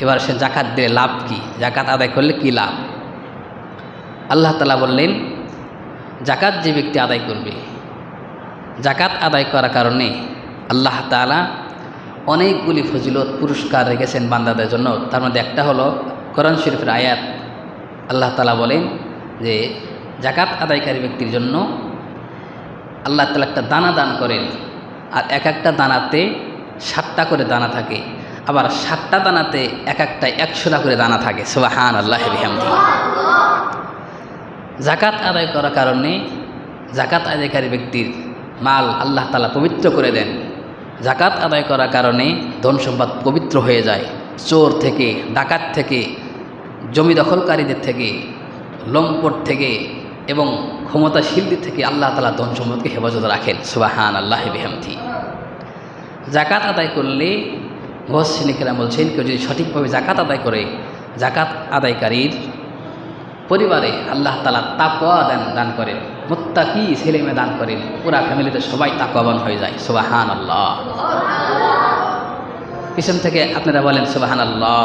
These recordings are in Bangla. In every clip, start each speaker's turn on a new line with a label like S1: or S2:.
S1: এবার সে জাকাত দিলে লাভ কি, জাকাত আদায় করলে কি লাভ? আল্লাহ তাআলা বললেন, জাকাত যে ব্যক্তি আদায় করবে, জাকাত আদায় করার কারণে আল্লাহ তাআলা অনেকগুলি ফজিলত পুরস্কার রেখেছেন বান্দাদের জন্য। তার মধ্যে একটা হলো কোরআন শরীফের আয়াত। আল্লাহ তাআলা বলেন যে জাকাত আদায়কারী ব্যক্তির জন্য আল্লাহ তাআলা একটা দানা দান করেন, আর এক একটা দানাতে 7টা করে দানা থাকে, আবার 7টা দানাতে এক একটা 100টা করে দানা থাকে। সুবহানাল্লাহি বিহামদিহি। জাকাত আদায় করার কারণে জাকাত আদায়কারী ব্যক্তির মাল আল্লাহ তাআলা পবিত্র করে দেন। জাকাত আদায় করার কারণে ধন সম্পদ পবিত্র হয়ে যায়। চোর থেকে, ডাকাত থেকে, জমি দখলকারীদের থেকে, লম্পট থেকে এবং ক্ষমতাশীলদের থেকে আল্লাহ তাআলা ধন সম্পদকে হেফাজত রাখেন। সুবহানাল্লাহি বিহামদিহি। জাকাত আদায় করলে মুফাসসিরিনরা বলছেন, কেউ যদি সঠিকভাবে জাকাত আদায় করে, জাকাত আদায়কারীর পরিবারে আল্লাহ তাআলা তাকওয়া দান করেন, মুত্তাকি ছেলে মেয়ে দান করেন, পুরা ফ্যামিলিতে সবাই তাকওয়াবান হয়ে যায়। সুবহানাল্লাহ। পিছন থেকে আপনারা বলেন সুবহানাল্লাহ।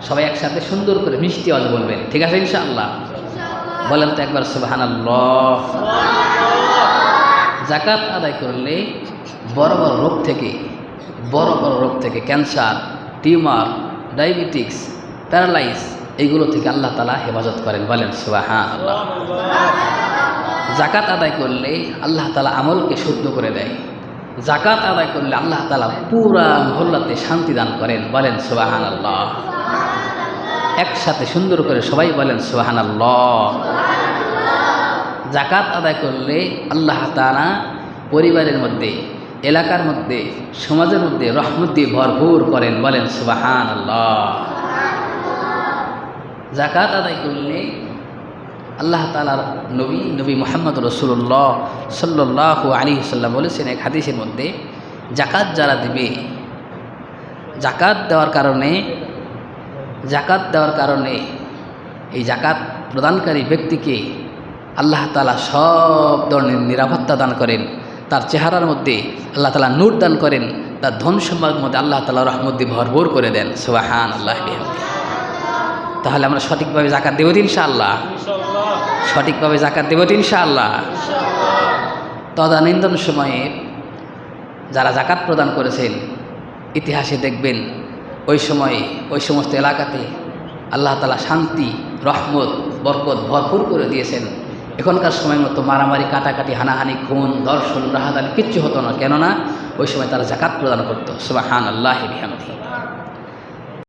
S1: সবাই একসাথে সুন্দর করে মিষ্টি আওয়াজ বলবেন, ঠিক আছে ইনশাআল্লাহ? বলেন তো একবার সুবহানাল্লাহ। জাকাত আদায় করলে বড় বড় রোগ থেকে ক্যান্সার, টিউমার, ডায়াবেটিক্স, প্যারালাইজ, এইগুলো থেকে আল্লাহ তাআলা হেফাজত করেন। বলেন সুবহানাল্লাহ। জাকাত আদায় করলে আল্লাহ তাআলা আমলকে শুদ্ধ করে দেয়। জাকাত আদায় করলে আল্লাহ তাআলা পুরা মহল্লাতে শান্তি দান করেন। বলেন সুবহানাল্লাহ। একসাথে সুন্দর করে সবাই বলেন সুবহানাল্লাহ। জাকাত আদায় করলে আল্লাহ তাআলা পরিবারের মধ্যে, এলাকার মধ্যে, সমাজের মধ্যে রহমত দিয়ে ভরপুর করেন। বলেন সুবহানাল্লাহ। জাকাত আদায় করলে আল্লাহ তাআলার নবী মুহাম্মদ রাসূলুল্লাহ সাল্লাল্লাহু আলাইহি ওয়াসাল্লাম বলেছেন এক হাদিসের মধ্যে, জাকাত যারা দিবে, জাকাত দেওয়ার কারণে এই জাকাত প্রদানকারী ব্যক্তিকে আল্লাহ তাআলা সব ধরনের নিরাপত্তা দান করেন। তার চেহারার মধ্যে আল্লাহ তাআলা নূর দান করেন, তার ধন সম্পদের মধ্যে আল্লাহ তাআলা রহমত দিয়ে ভরপুর করে দেন। সুবহানাল্লাহি বিহামদিহি। তাহলে আমরা সঠিকভাবে জাকাত দেব ইনশাআল্লাহ? সঠিকভাবে জাকাত দেব ইনশাআল্লাহ? তদানীন্তন সময়ে যারা জাকাত প্রদান করেছেন, ইতিহাসে দেখবেন ওই সময়ে ওই সমস্ত এলাকাতে আল্লাহ তাআলা শান্তি, রহমত, বরকত ভরপুর করে দিয়েছেন। এখনকার সময়ের মতো মারামারি, কাটাকাটি, হানাহানি, খুন, দর্শন, রাহাদানি কিচ্ছু হতো না। কেননা ওই সময় তারা জাকাত প্রদান করত। সুবহানাল্লাহি বিহামদিহি।